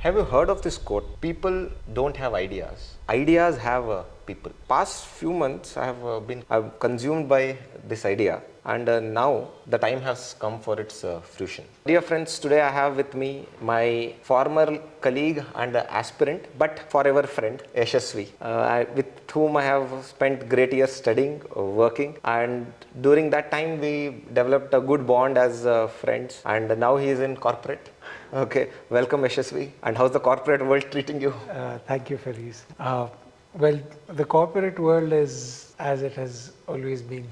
Have you heard of this quote? People don't have ideas. Ideas have people. Past few months I've consumed by this idea, and now the time has come for its fruition. Dear friends, today I have with me my former colleague and aspirant, but forever friend, Yashasvi, with whom I have spent great years studying, working, and during that time we developed a good bond as friends, and now he is in corporate. Okay, welcome Yashasvi. And how's the corporate world treating you? Thank you, Feliz. Well, the corporate world is as it has always been.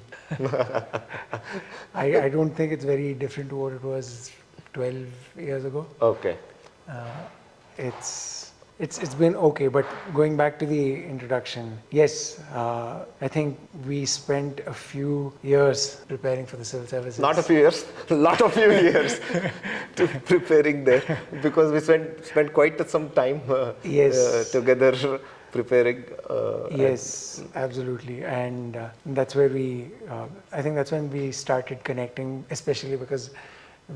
I don't think it's very different to what it was 12 years ago. Okay. It's been okay, but going back to the introduction, yes, I think we spent a few years preparing for the civil services. Not a few years, lot of few years to preparing there, because we spent quite some time Yes. together preparing. Yes, absolutely, and that's where I think that's when we started connecting, especially because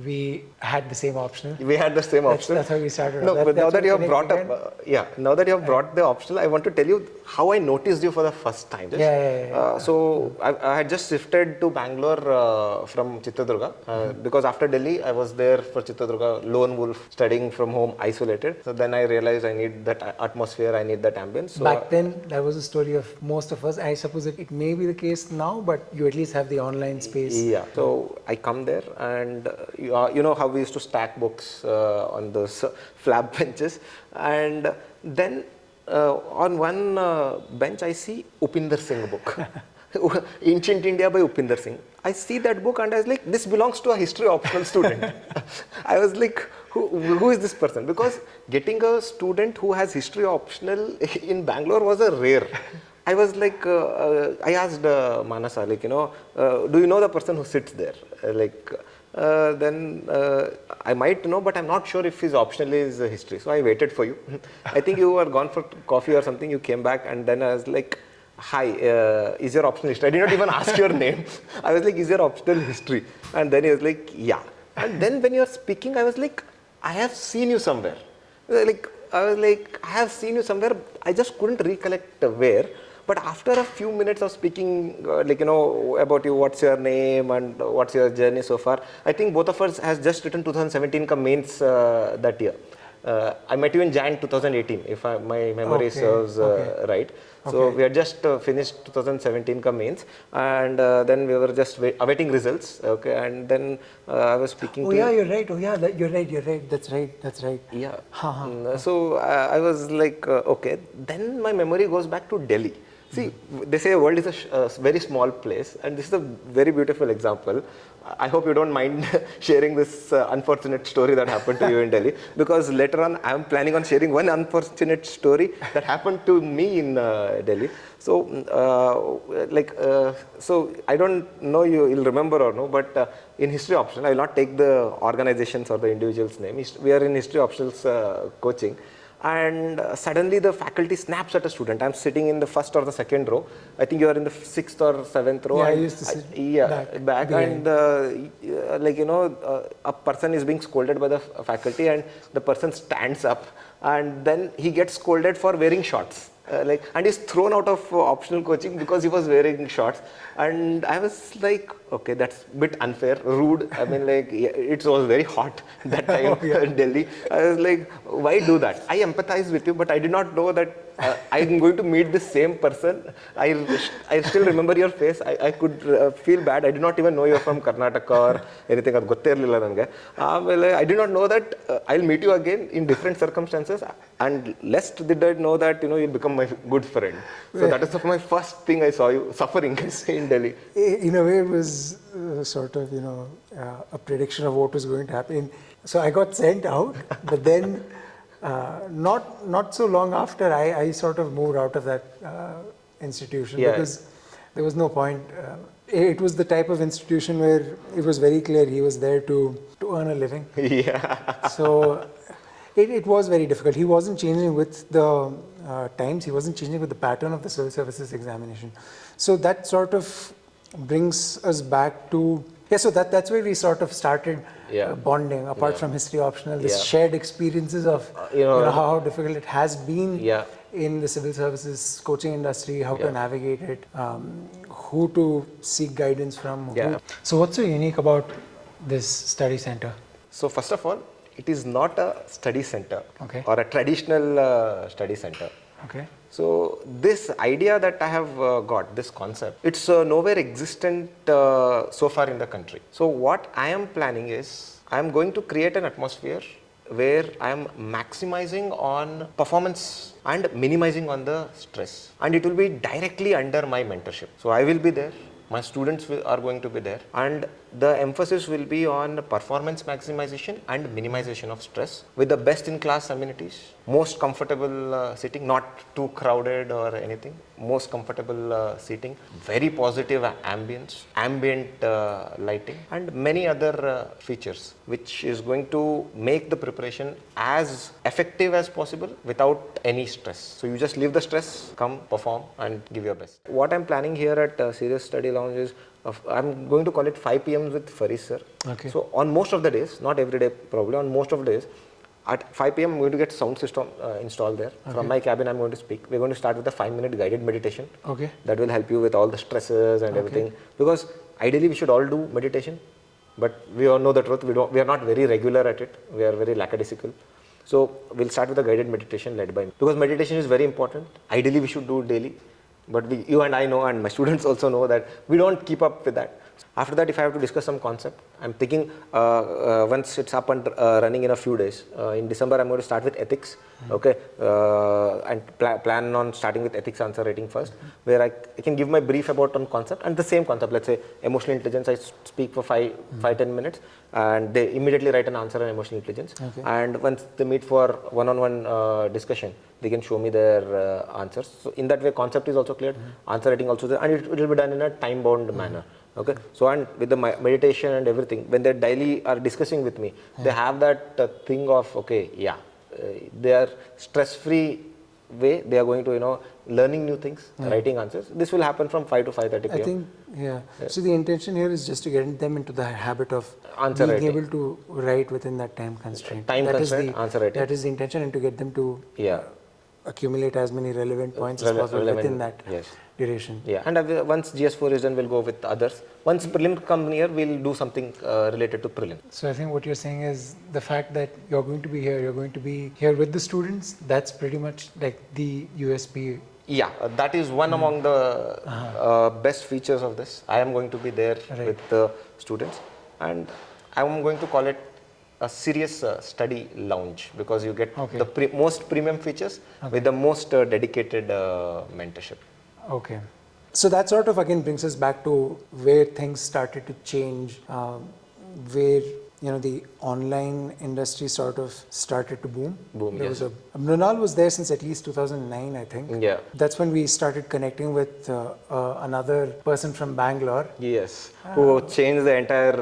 we had the same optional. We had the same option. That's how we started. No, but now that you have brought again. up, now that you have brought the optional, I want to tell you how I noticed you for the first time. So I had just shifted to Bangalore from Chitradurga because after Delhi, I was there for Chitradurga, lone wolf, studying from home, isolated. So then I realized I need that atmosphere, I need that ambience. So back then, that was the story of most of us. I suppose it may be the case now, but you at least have the online space. Yeah. So I come there and you know how we used to stack books on those flap benches, and then on one bench I see Upinder Singh book, Ancient India by Upinder Singh. I see that book and I was like, this belongs to a history optional student. I was like, who is this person? Because getting a student who has history optional in Bangalore was a rare. I was like, I asked Manasa, like, do you know the person who sits there? Then I might know, but I'm not sure if his optional is history. So I waited for you. I think you were gone for coffee or something. You came back and then I was like, hi, is your optional history? I did not even ask your name. I was like, is your optional history? And then he was like, yeah. And then when you were speaking, I was like, I have seen you somewhere. I have seen you somewhere. I just couldn't recollect where. But after a few minutes of speaking, about you, what's your name and what's your journey so far, I think both of us has just written 2017 ka mains that year. I met you in Jan 2018, if my memory serves right. So we had just finished 2017 ka mains, and then we were just awaiting results. Okay, and then I was speaking. Oh yeah, you're right. Oh yeah, you're right. That's right. Yeah. So I was like, okay. Then my memory goes back to Delhi. See, they say the world is a very small place, and this is a very beautiful example. I hope you don't mind sharing this unfortunate story that happened to you in Delhi, because later on I am planning on sharing one unfortunate story that happened to me in Delhi. So, so I don't know you'll remember or no, but in history optional, I will not take the organizations or the individual's name. We are in history optionals coaching. And suddenly the faculty snaps at a student. I'm sitting in the first or the second row. I think you are in the 6th or 7th row. Yeah, I used to sit back. And a person is being scolded by the faculty, and the person stands up, and then he gets scolded for wearing shorts. And he's thrown out of optional coaching because he was wearing shorts. And I was like, okay, that's a bit unfair, rude. I mean, it was very hot that time in Delhi. I was like, why do that? I empathize with you, but I did not know that I'm going to meet the same person. I still remember your face. I could feel bad. I did not even know you're from Karnataka or anything. I did not know that I'll meet you again in different circumstances. And lest did I know that you'll become my good friend. So that is my first thing I saw you suffering in Delhi. In a way, it was sort of a prediction of what was going to happen. So I got sent out, but then not so long after I sort of moved out of that institution because there was no point. It was the type of institution where it was very clear he was there to earn a living. Yeah. So it was very difficult. He wasn't changing with the times. He wasn't changing with the pattern of the civil services examination. So that sort of brings us back to so that's where we sort of started bonding, apart from history optional, this shared experiences of how difficult it has been in the civil services coaching industry, how to navigate it, who to seek guidance from. So what's so unique about this study center? So first of all, it is not a study center or a traditional study center. Okay. So this idea that I have got, this concept, it's nowhere existent so far in the country. So what I am planning is, I am going to create an atmosphere where I am maximizing on performance and minimizing on the stress. And it will be directly under my mentorship. So I will be there. My students are going to be there, and the emphasis will be on performance maximization and minimization of stress with the best in class amenities, most comfortable seating, not too crowded or anything, most comfortable seating, very positive ambience, ambient lighting, and many other features, which is going to make the preparation as effective as possible without any stress. So you just leave the stress, come perform and give your best. What I'm planning here at Sirius Study Lounge is, I'm going to call it 5 p.m. with Faris sir. Okay. So on most of the days, not every day probably, on most of the days, at 5 p.m. I'm going to get sound system installed there. From my cabin I'm going to speak. We're going to start with a 5-minute guided meditation. Okay. That will help you with all the stresses and everything. Because ideally we should all do meditation, but we all know the truth. We are not very regular at it. We are very lackadaisical. So we'll start with a guided meditation led by me. Because meditation is very important. Ideally we should do it daily. But you and I know, and my students also know, that we don't keep up with that. After that, if I have to discuss some concept, I'm thinking once it's up and running in a few days, in December I'm going to start with ethics, and plan on starting with ethics answer writing first, where I can give my brief about one concept, and the same concept, let's say emotional intelligence, I speak for 5-10 minutes, and they immediately write an answer on emotional intelligence. And once they meet for one-on-one discussion, they can show me their answers. So in that way, concept is also clear, answer writing also there, and it will be done in a time-bound manner. Okay, so and with the meditation and everything, when they daily are discussing with me, they have that thing of they are stress-free way. They are going to learning new things, writing answers. This will happen from 5 to 5:30 p.m. I think So the intention here is just to get them into the habit of answer being writing, able to write within that time constraint. Answer writing. That is the intention, and to get them to accumulate as many relevant points as possible within that duration. And once GS4 is done, we'll go with others. Once prelim come near, we'll do something related to prelim. So I think what you're saying is the fact that you're going to be here with the students, that's pretty much like the USP. Yeah, that is one among the best features of this. I am going to be there with the students, and I am going to call it a Sirius Study Lounge, because you get the most premium features with the most dedicated mentorship. Okay. So that sort of again brings us back to where things started to change, where the online industry sort of started to boom. Mrinal was there since at least 2009, I think. Yeah. That's when we started connecting with another person from Bangalore. Yes. Who changed the entire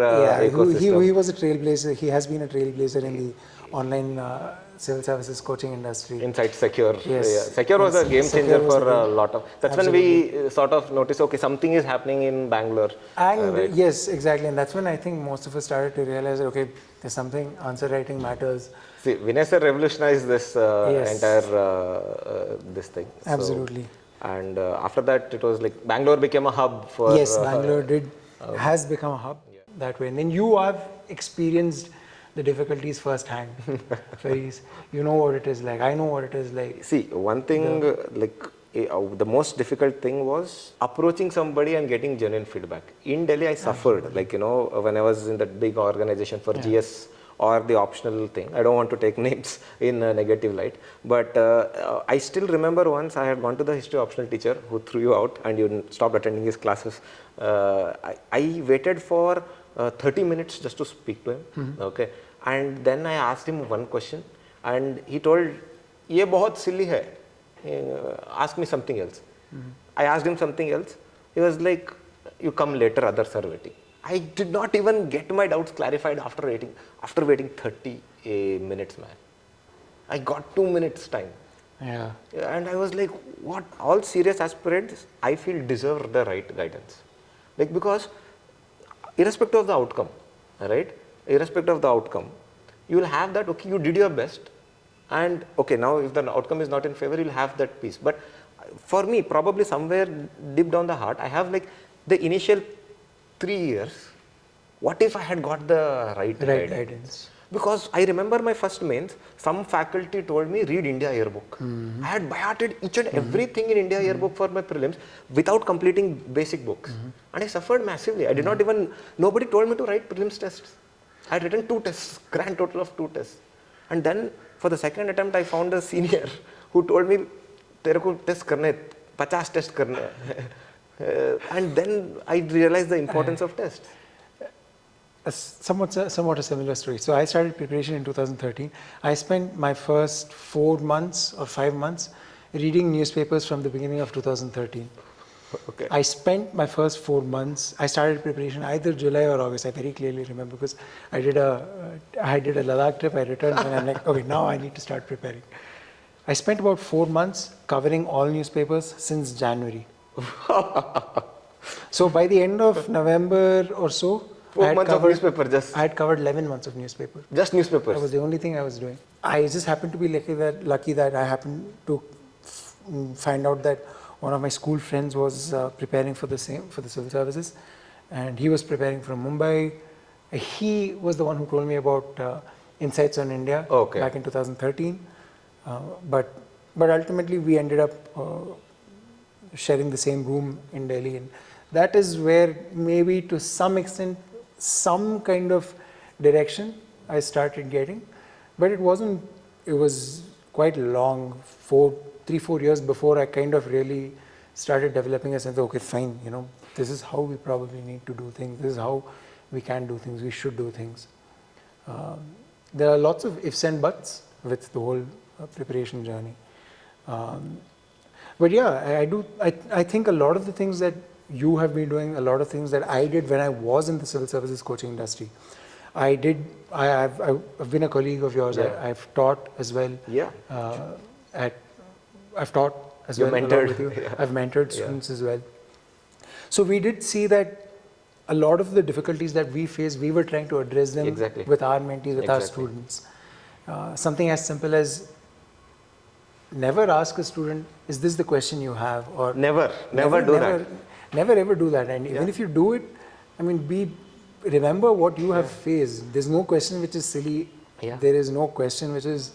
ecosystem. He was a trailblazer. He has been a trailblazer in the online civil services coaching industry. Inside Secure. Yes. Secure was a game changer for a lot of. That's when we sort of noticed, okay, something is happening in Bangalore. And yes, exactly. And that's when I think most of us started to realize that, okay, there's something, answer writing matters. See, Vinay sir revolutionized this entire this thing. Absolutely. So, and after that, it was like Bangalore became a hub for. Yes, Bangalore has become a hub that way. And then you have experienced the difficulties firsthand. You know what it is like. I know what it is like. See, one thing the most difficult thing was approaching somebody and getting genuine feedback. In Delhi, I suffered. When I was in that big organization for GS or the optional thing. I don't want to take names in a negative light, but I still remember once I had gone to the history optional teacher who threw you out and you stopped attending his classes. I waited for 30 minutes just to speak to him. Okay, and then I asked him one question and he told, "Ye bahut silly hai. Ask me something else." I asked him something else. He was like, "You come later, others are waiting." I did not even get my doubts clarified after waiting 30 minutes, man. I got 2 minutes time. Yeah. And I was like, what? All serious aspirants, I feel, deserve the right guidance. Because irrespective of the outcome, right? irrespective of the outcome, you will have that, okay, you did your best, and okay, now if the outcome is not in favor, you'll have that peace. But for me, probably somewhere deep down the heart, I have like the initial 3 years, what if I had got the right guidance? Because I remember my first mains, some faculty told me, read India yearbook. I had by-hearted each and everything in India yearbook for my prelims without completing basic books. And I suffered massively. I did not even, nobody told me to write prelims tests. I had written 2 tests, grand total of 2 tests. And then for the second attempt, I found a senior who told me, तेरे को test करने, 50 tests करने. And then I realized the importance of tests. Somewhat a similar story. So I started preparation in 2013. I spent my first 4 months or 5 months reading newspapers from the beginning of 2013. Okay. I spent my first 4 months. I started preparation either July or August. I very clearly remember because I did a Ladakh trip. I returned and I'm like, okay, now I need to start preparing. I spent about 4 months covering all newspapers since January. So by the end of November or so, 4 months of newspaper just. I had covered 11 months of newspaper. Just newspapers. That was the only thing I was doing. I just happened to be lucky that I happened to find out that one of my school friends was preparing for the civil services, and he was preparing from Mumbai. He was the one who told me about Insights on India back in 2013. But ultimately we ended up sharing the same room in Delhi, and that is where maybe to some extent some kind of direction I started getting, but it was quite long, 3-4 years before I kind of really started developing a sense of, okay, fine, this is how we probably need to do things, this is how we can do things, we should do things. There are lots of ifs and buts with the whole preparation journey. But yeah, I think a lot of the things that you have been doing, a lot of things that I did when I was in the civil services coaching industry. I've been a colleague of yours. Yeah. I've taught as well. Yeah. I've taught as You well. mentored. With you. Yeah. I've mentored students as well. So we did see that a lot of the difficulties that we face, we were trying to address them with our mentees, with our students. Something as simple as never ask a student, is this the question you have? Or never do that. Never ever do that. And even if you do it, I mean, remember what you have faced. There's no question which is silly. Yeah. There is no question which is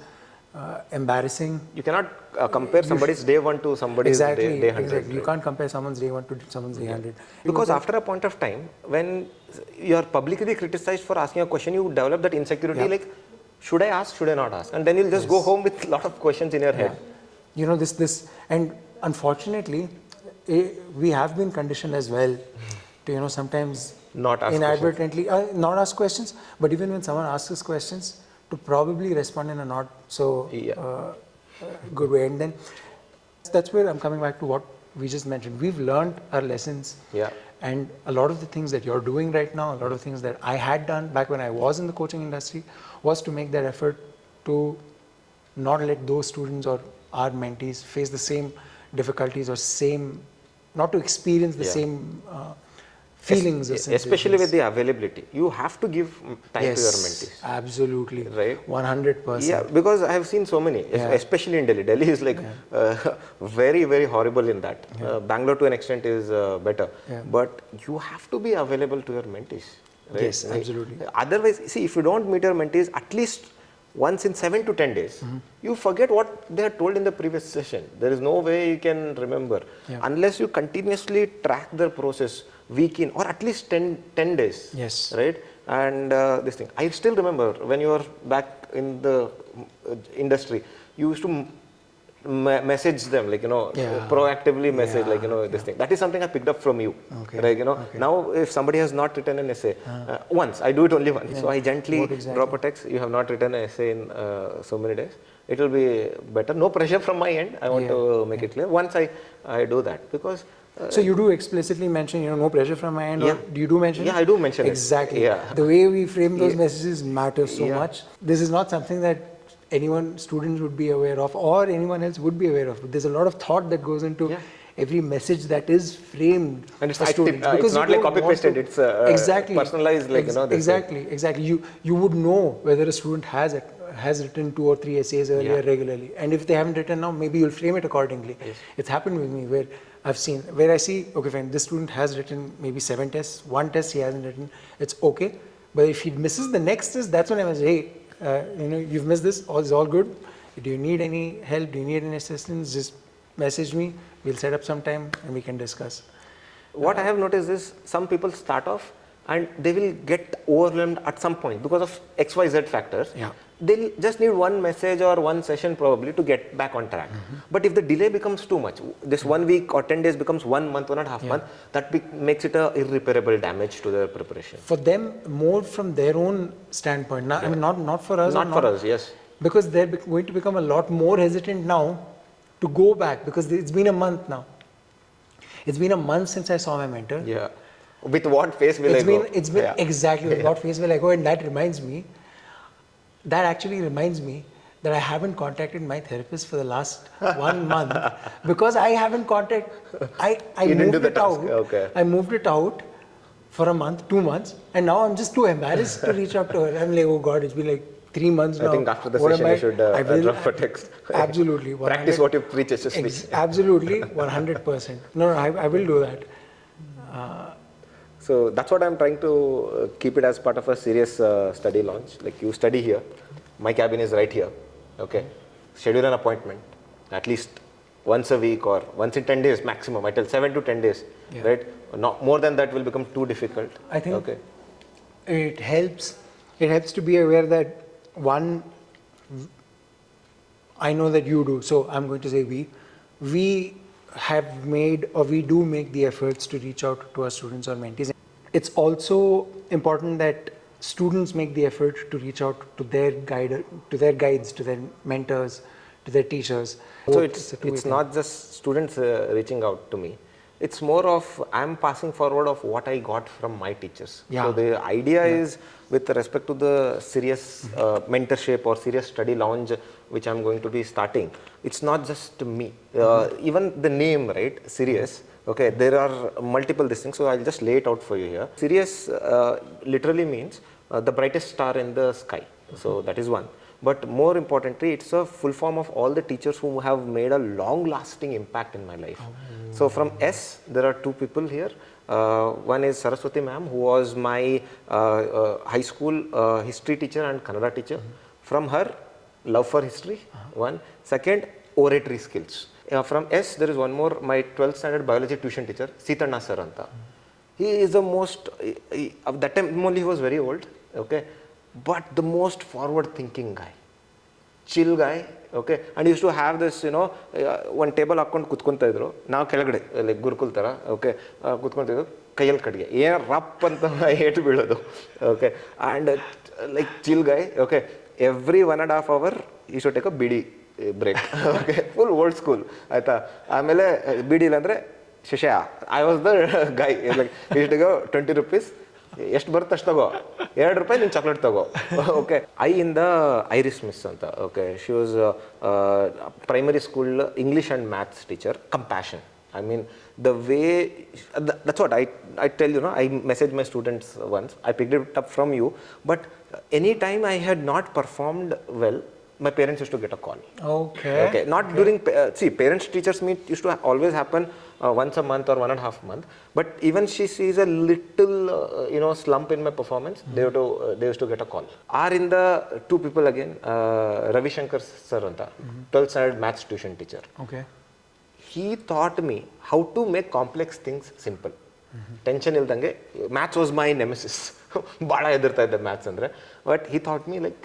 embarrassing. You cannot compare somebody's day 1 to somebody's day 100. Exactly. You can't compare someone's day 1 to someone's day 100. Because after a point of time, when you are publicly criticized for asking a question, you develop that insecurity like, should I ask, should I not ask? And then you'll just go home with a lot of questions in your head. This, and unfortunately, we have been conditioned as well to, sometimes not ask inadvertently, not ask questions, but even when someone asks us questions, to probably respond in a not so good way. And then that's where I'm coming back to what we just mentioned. We've learned our lessons. Yeah. And a lot of the things that you're doing right now, a lot of things that I had done back when I was in the coaching industry, was to make that effort to not let those students or our mentees face the same difficulties or not to experience the same feelings or sensations. Especially with the availability. You have to give time to your mentees. Absolutely. Right? 100%. Yeah, because I have seen so many, especially in Delhi. Delhi is like very, very horrible in that. Bangalore to an extent is better. Yeah. But you have to be available to your mentees. Right? Yes, absolutely. Otherwise, see, if you don't meet your mentees at least once in 7 to 10 days, you forget what they had told in the previous session. There is no way you can remember unless you continuously track the process week in or at least 10 days. Yes. Right? And this thing. I still remember when you were back in the industry, you used to message them, like, proactively message, like, this thing. That is something I picked up from you. Okay. Right? Now, if somebody has not written an essay, once, I do it only once. So I gently drop a text, you have not written an essay in so many days. It will be better. No pressure from my end. I want to make it clear. Once I do that because... so you do explicitly mention, no pressure from my end, or do you do mention it? Yeah, I do mention exactly. it. Exactly. The way we frame those messages matters so much. This is not something that students would be aware of or anyone else would be aware of. But there's a lot of thought that goes into every message that is framed And it's for students. it's Because you not like don't copy want pasted. to- It's exactly personalized, like this way. exactly. You would know whether a student has written 2 or 3 essays earlier regularly, and if they haven't written now, maybe you'll frame it accordingly. It's happened with me where I see, okay, fine, this student has written maybe 7 tests, 1 test he hasn't written, it's okay. But if he misses the next test, that's when I was, hey, you've missed this, all is all good. Do you need any help? Do you need any assistance? Just message me. We'll set up some time and we can discuss. What I have noticed is some people start off and they will get overwhelmed at some point because of XYZ factors. Yeah. They'll just need one message or one session probably to get back on track. But if the delay becomes too much, this 1 week or 10 days becomes 1 month, 1.5 month, that makes it a irreparable damage to their preparation. For them, more from their own standpoint. Now, I mean, not for us. Not for us, yes. Because they're going to become a lot more hesitant now to go back, because it's been a month now. It's been a month since I saw my mentor. Yeah. With what face will I go? It's been exactly with what face will I go, and that actually reminds me that I haven't contacted my therapist for the last 1 month because I haven't contacted. I moved it out. Okay. I moved it out for a month, 2 months, and now I'm just too embarrassed to reach out to her. I'm like, oh God, it's been like 3 months now. I think after the session you should drop a text. Absolutely. Practice what you preach, Yashasvi. Absolutely, 100%. No, I will do that. So that's what I'm trying to keep it as part of a Sirius study launch. Like you study here, my cabin is right here. Okay, schedule an appointment at least once a week or once in 10 days maximum. I tell 7 to 10 days, right? Not more than that will become too difficult. I think it helps. It helps to be aware that one, I know that you do, so I'm going to say we have made, or we do make the efforts to reach out to our students or mentees. It's also important that students make the effort to reach out to their guides, to their mentors, to their teachers. So it's not just students reaching out to me. It's more of I'm passing forward of what I got from my teachers. So the idea is, with respect to the Sirius mentorship or Sirius Study Lounge, which I'm going to be starting, it's not just me. Even the name, right, Sirius, okay, there are multiple things, so I'll just lay it out for you here. Sirius literally means the brightest star in the sky. So that is one. But more importantly, it's a full form of all the teachers who have made a long-lasting impact in my life. So from S, there are 2 people here. One is Saraswati ma'am, who was my high school history teacher and Kannada teacher. From her, love for history, one. Second, oratory skills. From S, there is one more, my 12th standard biology tuition teacher, Sitanna sir anta. He is the most, at that time only he was very old, okay, but the most forward-thinking guy, chill guy, okay, and he used to have this, one table ಹಾಕೊಂಡು ಕುತ್ಕೊಂತ ಇದ್ರು, ನಾವು ಕೆಳಗಡೆ like gurukul ಥರ, okay, ಕುತ್ಕೊಂತಿದ್ರು, ಕೈಯಲ್ಲಿ ಕಟ್ಟಿಗೆ ಏನು ರಪ್ ಅಂತ ಏಟು ಬೀಳೋದು, okay, and like chill guy, okay, every 1.5 hour ಈ should take a bidi break, okay, full old school ಆಯಿತಾ. ಆಮೇಲೆ ಬಿಡಿ ಇಲ್ಲಾಂದರೆ ಶಿಷ್ಯ, I was the guy, like ಇಷ್ಟು ಗೋ 20 rupees, ಎಷ್ಟು ಬರುತ್ತೆ ಅಷ್ಟು ತಗೋ, 2 ರೂಪಾಯಿ ನೀನು ಚಾಕ್ಲೇಟ್ ತಗೋ, ಓಕೆ. ಐ ಇಂದ ಐರಿಸ್ ಮಿಸ್ ಅಂತ, okay, she was primary school English and maths teacher, compassion. I mean, the way, that's what I tell you, I messaged my students once, I picked it up from you, but anytime I had not performed well, my parents used to get a call. Okay. Not during, see, parents teachers meet used to always happen once a month or 1.5 months, but even she sees a little, slump in my performance, they used to get a call. Are in the 2 people again, Ravi Shankar sir anta, 12th standard maths tuition teacher. Okay. He taught me how to make complex things simple. Tension ildange, maths was my nemesis. Bada edirta idde maths andre, but he taught me like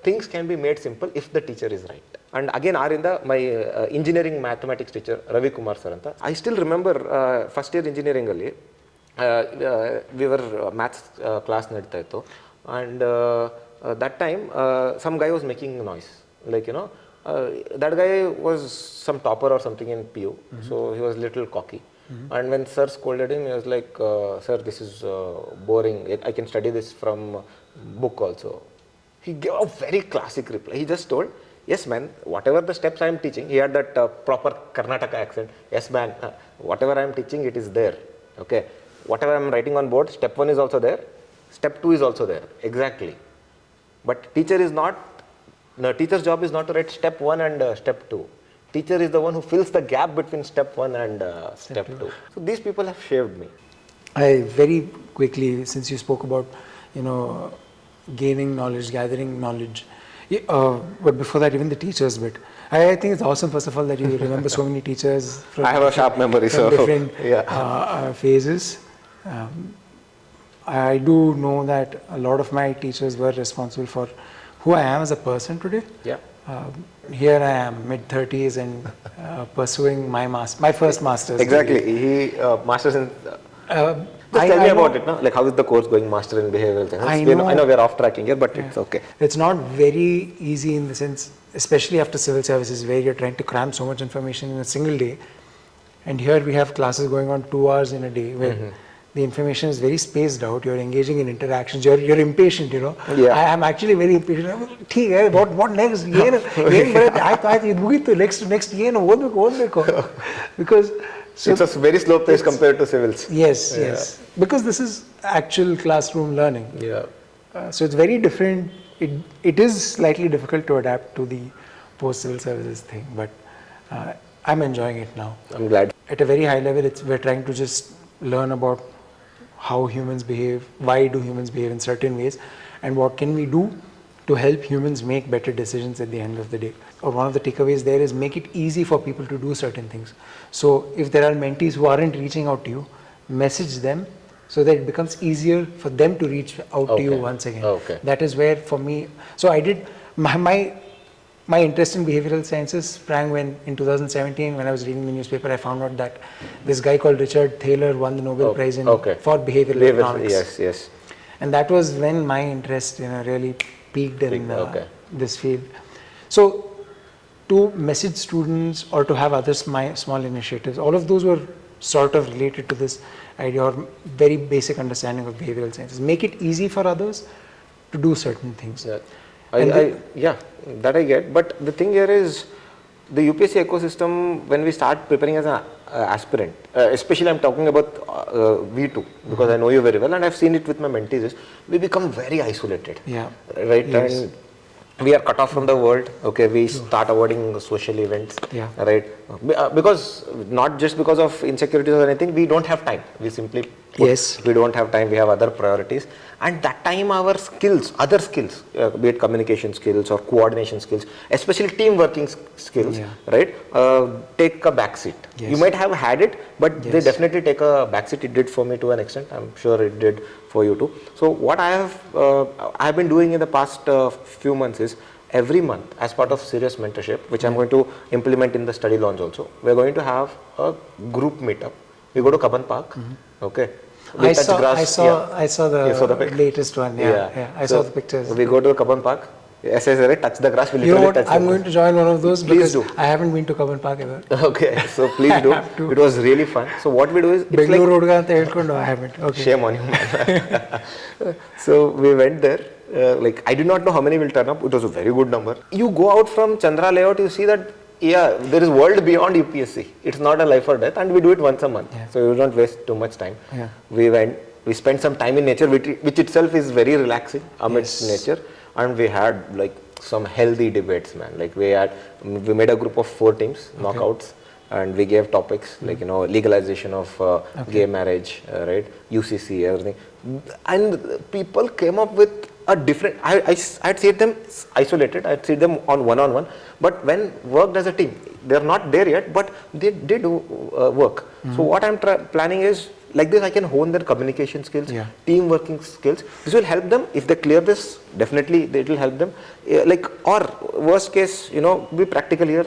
things can be made simple if the teacher is right. And again, Arinda, my engineering mathematics teacher, Ravi Kumar sir anta. I still remember first year engineering alli, we were maths class nadita ittu, and that time some guy was making noise, like that guy was some topper or something in PU, so he was little cocky. And when sir scolded him, he was like, sir, this is boring, I can study this from book also. He gave a very classic reply. He just told, yes man, whatever the steps I am teaching, he had that proper Karnataka accent. Yes man, whatever I am teaching, it is there. Okay, whatever I am writing on board, step 1 is also there, step 2 is also there, exactly. But the teacher's job is not to write step 1 and step 2. Teacher is the one who fills the gap between step 1 and step 2. So these people have shaped me. I very quickly, since you spoke about, gaining knowledge, gathering knowledge, but before that, even the teachers bit. I think it's awesome, first of all, that you remember so many teachers from I have a sharp memory, so different yeah. phases. I do know that a lot of my teachers were responsible for who I am as a person today. Yeah. Here I am, mid-30s, and pursuing my first master's. Exactly. He masters in. Just tell me about it, no? Like how is the course going, Master in Behavioral Science? I know we are off tracking here, but it's okay. It's not very easy in the sense, especially after civil services, where you're trying to cram so much information in a single day. And here we have classes going on 2 hours in a day, where the information is very spaced out. You're engaging in interactions. You're impatient, Yeah. I am actually very impatient. What next? Because so it's a very slow pace compared to civils. Yes. Because this is actual classroom learning. Yeah. So it's very different. It is slightly difficult to adapt to the post-civil services thing, but I'm enjoying it now. I'm glad. At a very high level, we're trying to just learn about how humans behave, why do humans behave in certain ways, and what can we do to help humans make better decisions at the end of the day. Or one of the takeaways there is make it easy for people to do certain things. So if there are mentees who aren't reaching out to you, message them so that it becomes easier for them to reach out to you once again. Okay. That is where for me, so I did, my interest in behavioral sciences sprang when in 2017 when I was reading the newspaper, I found out that this guy called Richard Thaler won the Nobel Prize for behavioral economics. Yes. And that was when my interest really peaked in this field. So to message students or to have other small initiatives, all of those were sort of related to this idea or very basic understanding of behavioral sciences. Make it easy for others to do certain things. Yeah. That I get. But the thing here is the UPSC ecosystem, when we start preparing as an aspirant, especially I'm talking about V2 because I know you very well and I've seen it with my mentees, is we become very isolated. Yeah. Right? Yes. And we are cut off from the world. Okay, we start avoiding social events. Yeah. Right? Because not just because of insecurities or anything, we don't have time. We simply we don't have time. We have other priorities, and that time our skills, other skills, be it communication skills or coordination skills, especially team working skills, right, take a backseat. You might have had it, but they definitely take a backseat. It did for me to an extent. I'm sure it did for you too. So what I have been doing in the past few months is every month as part of Sirius Mentorship, which I'm going to implement in the study lounge also, we're going to have a group meetup. We go to Kaban Park, okay. I saw the latest one. I saw the pictures. We go to Kaban Park. Touch the grass. You know what? I'm going to join one of those because I haven't been to Kaban Park ever. Okay, so please do. It was really fun. So what we do is Bengaluru road I haven't. Okay. Shame on you. So we went there. I did not know how many will turn up. It was a very good number. You go out from Chandra Layout, you see that there is world beyond UPSC. It's not a life or death, and we do it once a month. So you don't waste too much time. We went. We spent some time in nature, which itself is very relaxing amidst nature. And we had some healthy debates, man. We made a group of 4 teams, knockouts, and we gave topics legalization of gay marriage, right, UCC, everything. And people came up with a different. I'd see them isolated. I'd see them on one-on-one. But when worked as a team, they're not there yet, but they did work. So what I'm planning is, like this, I can hone their communication skills, team working skills. This will help them. If they clear this, definitely it will help them. Or worst case, be practical here.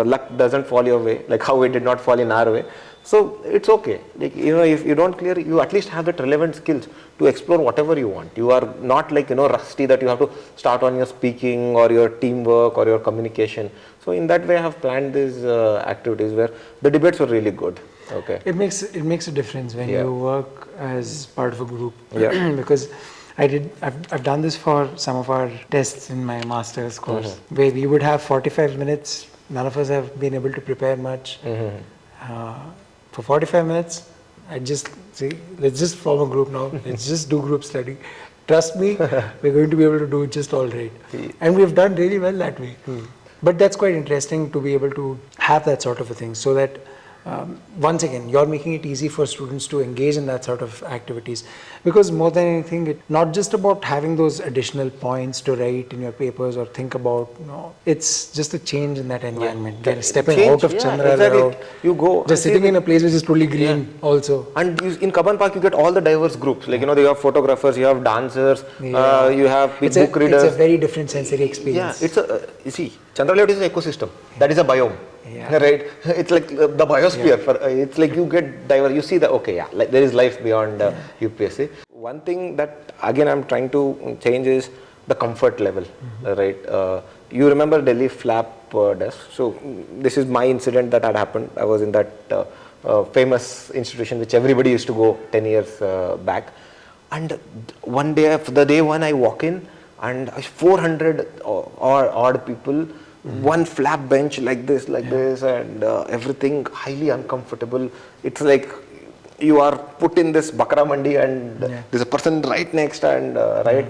Luck doesn't fall your way, like how it did not fall in our way. So it's okay. If you don't clear, you at least have that relevant skills to explore whatever you want. You are not rusty that you have to start on your speaking or your teamwork or your communication. So in that way, I have planned these activities where the debates were really good. Okay. It makes a difference when you work as part of a group because I've done this for some of our tests in my master's course, where we would have 45 minutes. None of us have been able to prepare much. For 45 minutes, I just say, let's just form a group now. Let's just do group study. Trust me, we're going to be able to do it just all right. And we've done really well that way. But that's quite interesting to be able to have that sort of a thing, so that once again, you're making it easy for students to engage in that sort of activities. Because more than anything, it's not just about having those additional points to write in your papers or think about, it's just a change in that environment. Stepping out of Chandra Layout, you go just sitting in a place which is totally green also. And in Kaban Park, you get all the diverse groups. Like, you have photographers, you have dancers, you have book readers. It's a very different sensory experience. Yeah, you see, Chandra Layout is an ecosystem. That is a biome. Right? It's like the biosphere. It's like you get diverse. You see that, like there is life beyond UPSC. One thing that, again, I'm trying to change is the comfort level. Right? You remember Delhi flap desk. So this is my incident that had happened. I was in that famous institution which everybody used to go 10 years back. And one day, the day one, I walk in and 400 odd people, one flap bench like this, and everything highly uncomfortable. It's like you are put in this bakra mandi and there's a person right next and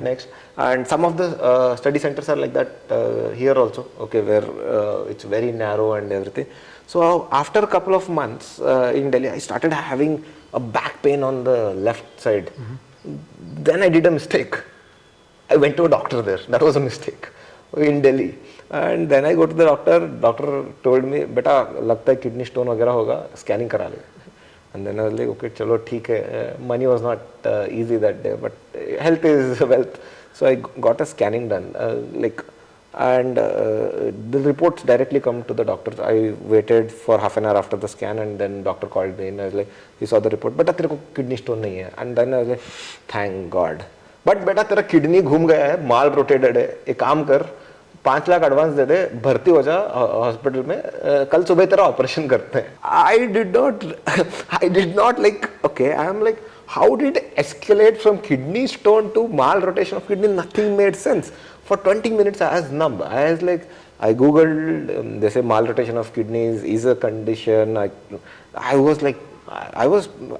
next. And some of the study centers are like that here also, where it's very narrow and everything. So after a couple of months in Delhi, I started having a back pain on the left side. Then I did a mistake. I went to a doctor there. That was a mistake in Delhi. And then I go to the doctor. Doctor told me, "Beta, लगता है kidney stone वगैरह होगा, scanning करा ले." And then I was like, "Okay, चलो ठीक है." Money was not easy that day, but health is wealth. So I got a scanning done. And the reports directly come to the doctor. I waited for half an hour after the scan, and then doctor called me and I was like, he saw the report, "Beta, तेरे को kidney stone नहीं है." And then I was like, "Thank God." But बेटा तेरा kidney घूम गया है, माल rotated है, एक काम कर, 5 लाख एडवांस दे दे, भर्ती हो जा हॉस्पिटल में, कल सुबह तेरा ऑपरेशन करते हैं. I did not like, I am like, how did it escalate from kidney stone to mal rotation of kidney? Nothing made sense. For 20 minutes I was numb. I was like, I googled, they say mal rotation of kidneys is a condition. I was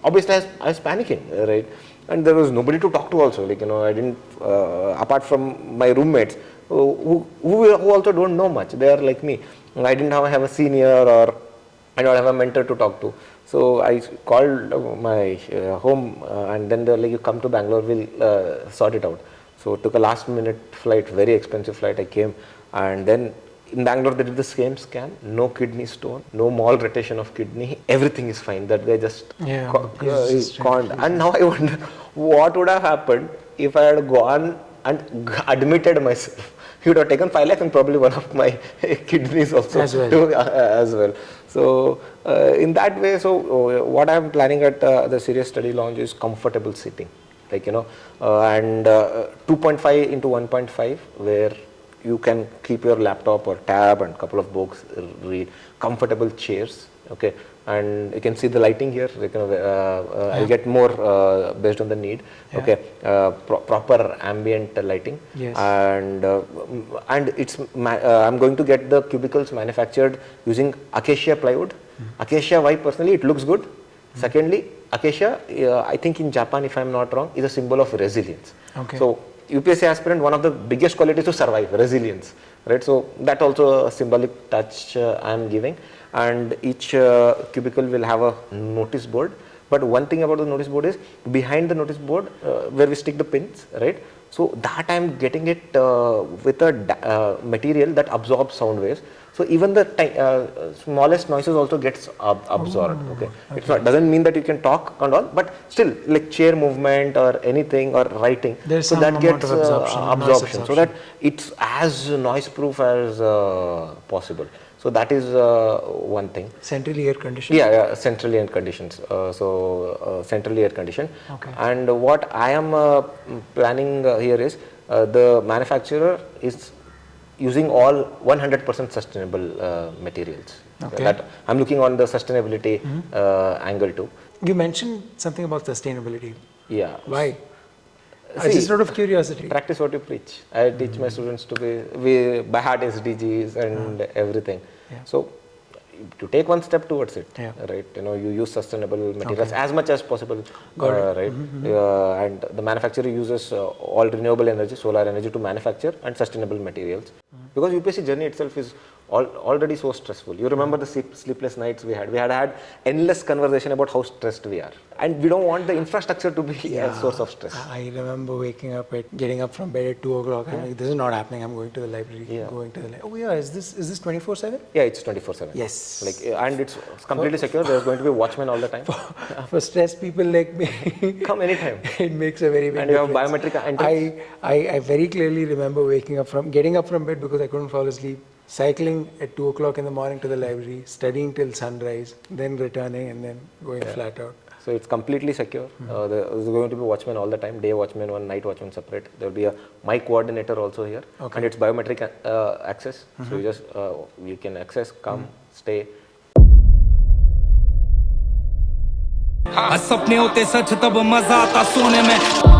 obviously I was panicking, right? And there was nobody to talk to also, I didn't, apart from my roommates, who also don't know much. They are like me. I didn't have a senior, or I don't have a mentor to talk to. So I called my home, and then they're like, "You come to Bangalore, we'll sort it out." So took a last minute flight, very expensive flight. I came, and then in Bangalore they did the same scan, no kidney stone, no mal rotation of kidney, everything is fine. That guy just conned. And now I wonder what would have happened if I had gone and admitted myself. He would have taken 5 lakhs and probably one of my kidneys also as well. So in that way, what I am planning at the Sirius Study Lounge is comfortable sitting, and 2.5 into 1.5, where you can keep your laptop or tab and couple of books, read, comfortable chairs, and you can see the lighting here. I'll get more based on the need. Proper ambient lighting, and it's I'm going to get the cubicles manufactured using acacia plywood. Acacia, why personally it looks good. Secondly, acacia, I think in Japan, if I'm not wrong, is a symbol of resilience. So UPSC aspirant, one of the biggest qualities to survive, resilience, right? So that also a symbolic touch I'm giving. And each cubicle will have a notice board. But one thing about the notice board is, behind the notice board, where we stick the pins, right? So that I'm getting it with a material that absorbs sound waves. So even the smallest noises also gets absorbed. It's not, doesn't mean that you can talk and all, but still, like chair movement or anything or writing, there's so that gets absorption, so that it's as noise proof as possible. So that is one thing. Centrally air conditioned? Yeah, centrally air conditioned. Centrally air conditioned. And what I am planning here is, the manufacturer is using all 100% sustainable materials. That I'm looking on the sustainability angle too. You mentioned something about sustainability. Yeah. Why? Just out of curiosity. Practice what you preach. I teach my students to be by heart SDGs and everything. Yeah. So to take one step towards it, Yeah. right? You use sustainable materials as much as possible, Got it. right? And the manufacturer uses all renewable energy, solar energy to manufacture and sustainable materials. Because UPSC journey itself is already so stressful. You remember the sleepless nights we had. We had endless conversation about how stressed we are, and we don't want the infrastructure to be a source of stress. I remember getting up from bed at 2 o'clock. I'm like, this is not happening. I'm going to the library. Oh yeah, is this 24/7? Yeah, it's 24/7. Yes. And it's completely secure. There's going to be watchmen all the time. For stressed people like me, Come anytime. it makes a very big And you have difference. biometric entrance. I very clearly remember getting up from bed because I couldn't fall asleep, cycling at 2 o'clock in the morning to the library, studying till sunrise, then returning and then going flat out. So it's completely secure. There's going to be watchmen all the time, day watchman, one night watchman separate. There will be a mic coordinator also here, and it's biometric access. So you can access, come, stay. सपने होते सच तब मजा आता सोने में